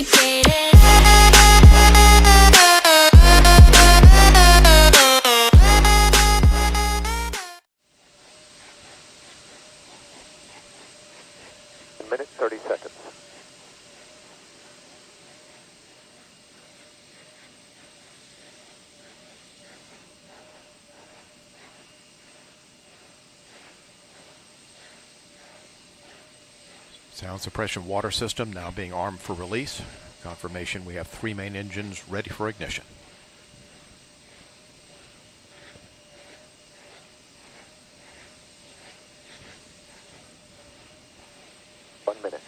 sophisticated. Minute 30 seconds. Sound suppression water system now being armed for release. Confirmation we have 3 main engines ready for ignition. Minute.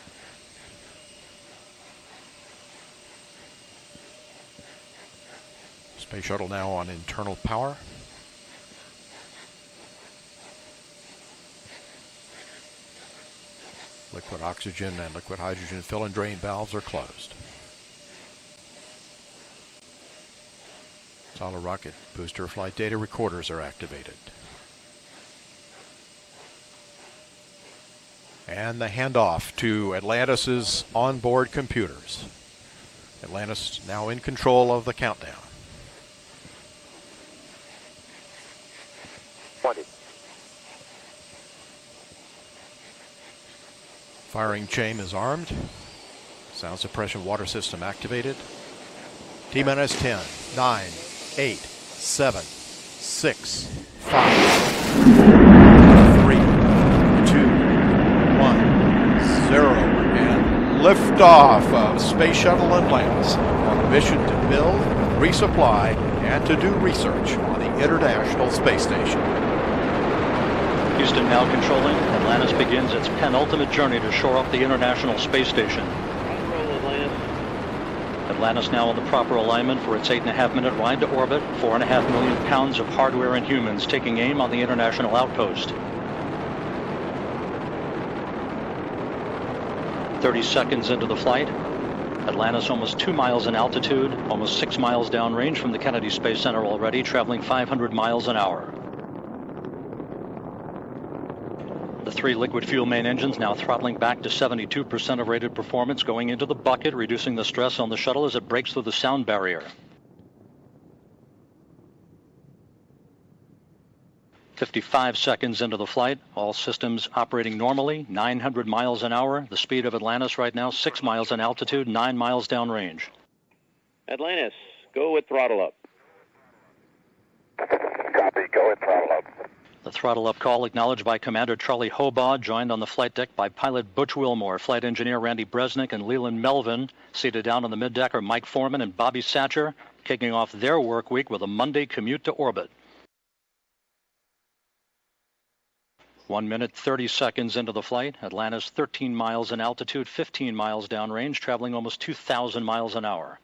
Space Shuttle now on internal power. Liquid oxygen and liquid hydrogen fill and drain valves are closed. Solid rocket booster flight data recorders are activated. And the handoff to Atlantis' onboard computers. Atlantis now in control of the countdown. 20. Firing chain is armed. Sound suppression water system activated. T-minus 10, 9, 8, 7, 6, 5, 3, 2, 1, 0, and liftoff of Space Shuttle Atlantis on a mission to build, resupply, and to do research on the International Space Station. Houston now controlling. Atlantis begins its penultimate journey to shore up the International Space Station. Atlantis now on the proper alignment for its 8.5-minute ride to orbit. 4.5 million pounds of hardware and humans taking aim on the International Outpost. 30 seconds into the flight. Atlantis almost 2 miles in altitude, almost 6 miles downrange from the Kennedy Space Center already, traveling 500 miles an hour. The 3 liquid fuel main engines now throttling back to 72% of rated performance, going into the bucket, reducing the stress on the shuttle as it breaks through the sound barrier. 55 seconds into the flight, all systems operating normally, 900 miles an hour. The speed of Atlantis right now, 6 miles in altitude, 9 miles downrange. Atlantis, go with throttle up. Copy, go with throttle up. The throttle up call acknowledged by Commander Charlie Hobaugh, joined on the flight deck by pilot Butch Wilmore, flight engineer Randy Bresnick, and Leland Melvin. Seated down on the middeck are Mike Foreman and Bobby Satcher, kicking off their work week with a Monday commute to orbit. 1 minute, 30 seconds into the flight. Atlantis 13 miles in altitude, 15 miles downrange, traveling almost 2,000 miles an hour.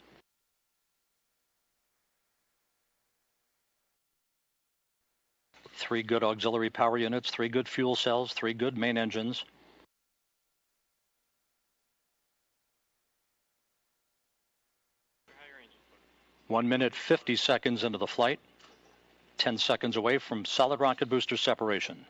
Three good auxiliary power units, 3 good fuel cells, 3 good main engines. One minute, 50 seconds into the flight. 10 seconds away from solid rocket booster separation.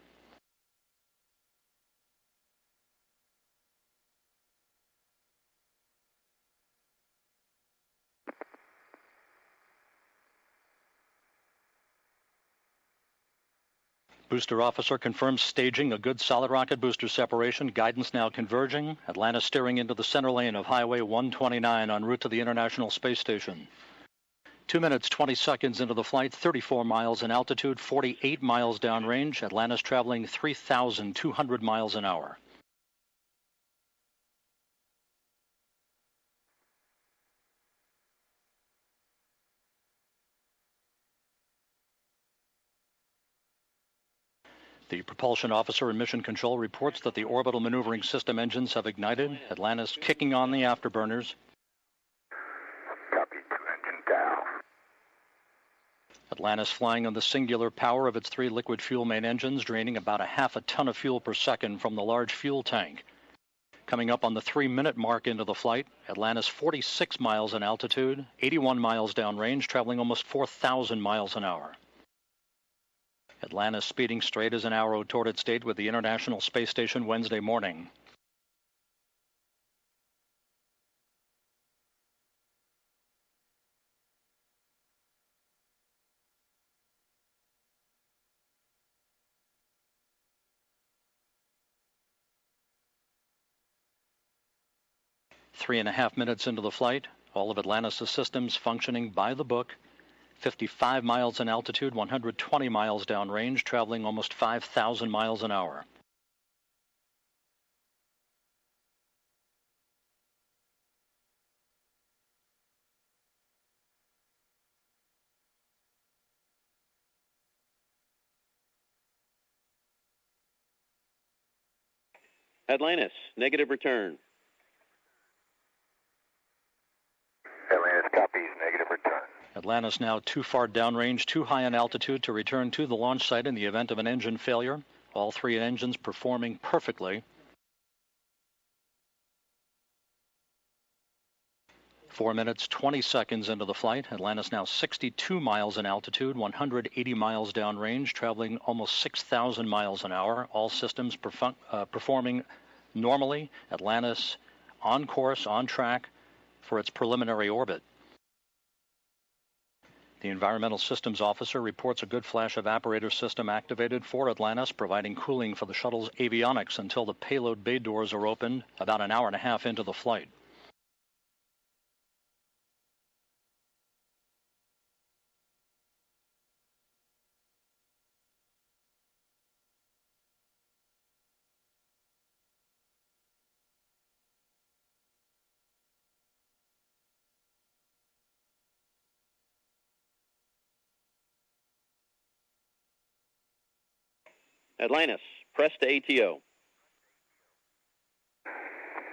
Booster officer confirms staging a good solid rocket booster separation. Guidance now converging. Atlantis steering into the center lane of Highway 129 en route to the International Space Station. 2 minutes, 20 seconds into the flight, 34 miles in altitude, 48 miles downrange. Atlantis traveling 3,200 miles an hour. The propulsion officer in mission control reports that the orbital maneuvering system engines have ignited. Atlantis kicking on the afterburners. Copy, 2 engine down. Atlantis flying on the singular power of its 3 liquid fuel main engines, draining about 0.5 ton of fuel per second from the large fuel tank. Coming up on the 3-minute mark into the flight, Atlantis 46 miles in altitude, 81 miles downrange, traveling almost 4,000 miles an hour. Atlantis speeding straight as an arrow toward its date with the International Space Station Wednesday morning. 3.5 minutes into the flight, all of Atlantis' systems functioning by the book. 55 miles in altitude, 120 miles downrange, traveling almost 5,000 miles an hour. Atlantis, negative return. Atlantis copies, negative return. Atlantis now too far downrange, too high in altitude to return to the launch site in the event of an engine failure. All three engines performing perfectly. 4 minutes, 20 seconds into the flight. Atlantis now 62 miles in altitude, 180 miles downrange, traveling almost 6,000 miles an hour. All systems performing normally. Atlantis on course, on track for its preliminary orbit. The Environmental Systems Officer reports a good flash evaporator system activated for Atlantis, providing cooling for the shuttle's avionics until the payload bay doors are opened about an hour and a half into the flight. Atlantis, press to ATO.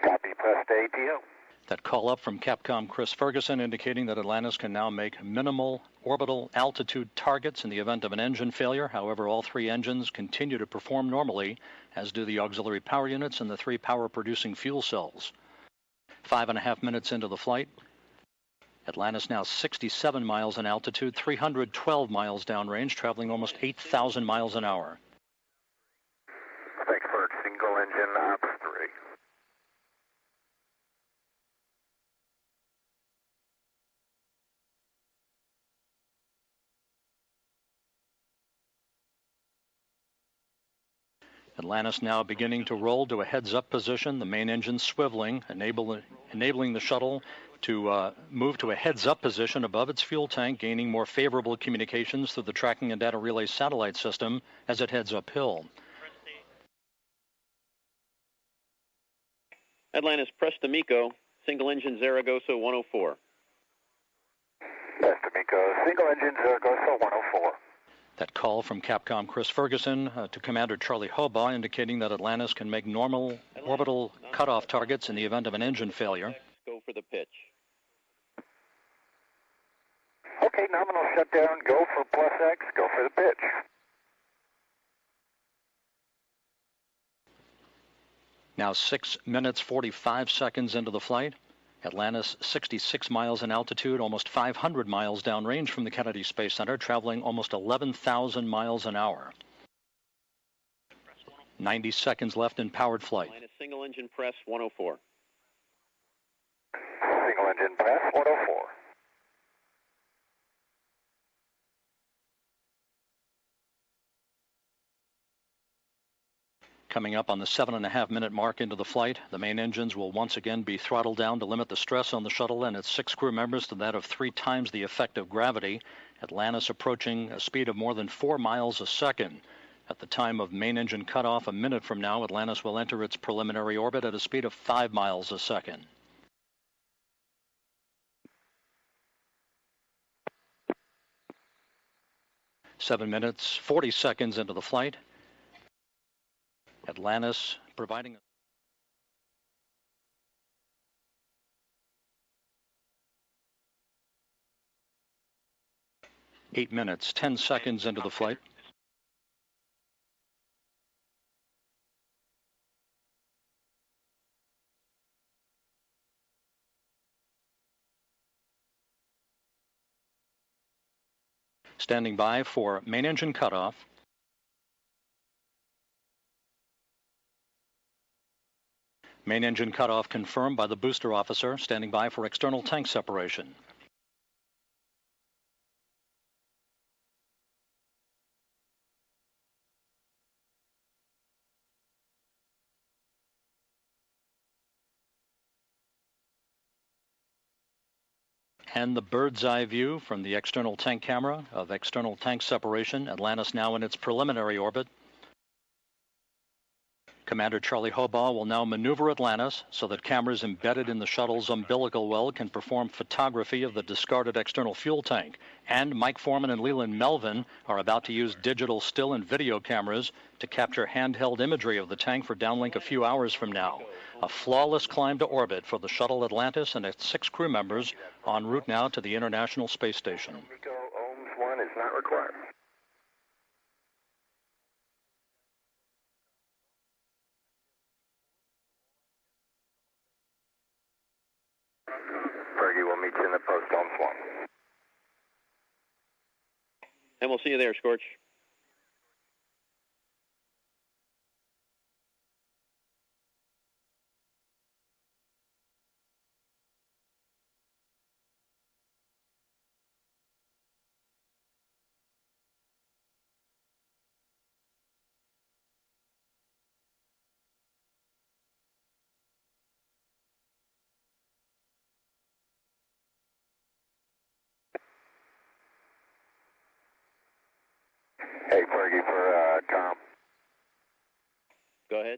Copy, press to ATO. That call up from Capcom Chris Ferguson indicating that Atlantis can now make minimal orbital altitude targets in the event of an engine failure. However, all three engines continue to perform normally, as do the auxiliary power units and the three power-producing fuel cells. 5.5 minutes into the flight, Atlantis now 67 miles in altitude, 312 miles downrange, traveling almost 8,000 miles an hour. Frankfurt, single engine ops 3. Atlantis now beginning to roll to a heads-up position, the main engine swiveling, enabling the shuttle to move to a heads-up position above its fuel tank, gaining more favorable communications through the tracking and data relay satellite system as it heads uphill. Atlantis, press to MECO, single engine Zaragoza 104. Press to MECO, single engine Zaragoza 104. That call from Capcom Chris Ferguson to Commander Charlie Hobaugh indicating that Atlantis can make normal orbital cutoff targets in the event of an engine failure. Go for the pitch. Okay, nominal shutdown, go for plus X, go for the pitch. Now 6 minutes, 45 seconds into the flight. Atlantis 66 miles in altitude, almost 500 miles downrange from the Kennedy Space Center, traveling almost 11,000 miles an hour. 90 seconds left in powered flight. Atlantis, single engine press 104. Single engine press 104. Coming up on the 7.5 minute mark into the flight, the main engines will once again be throttled down to limit the stress on the shuttle and its 6 crew members to that of 3 times the effect of gravity. Atlantis approaching a speed of more than 4 miles a second. At the time of main engine cutoff, a minute from now, Atlantis will enter its preliminary orbit at a speed of 5 miles a second. Seven minutes, 40 seconds into the flight. Atlantis providing 8 minutes, 10 seconds into the flight. Standing by for main engine cutoff. Main engine cutoff confirmed by the booster officer, standing by for external tank separation. and the bird's eye view from the external tank camera of external tank separation. Atlantis now in its preliminary orbit. Commander Charlie Hobaugh will now maneuver Atlantis so that cameras embedded in the shuttle's umbilical well can perform photography of the discarded external fuel tank. And Mike Foreman and Leland Melvin are about to use digital still and video cameras to capture handheld imagery of the tank for downlink a few hours from now. A flawless climb to orbit for the shuttle Atlantis and its 6 crew members en route now to the International Space Station. Nico, ohms 1 is not required. Fergie, we'll meet you in the post, ohms 1. And we'll see you there, Scorch. Hey, Fergie, for Tom. Go ahead.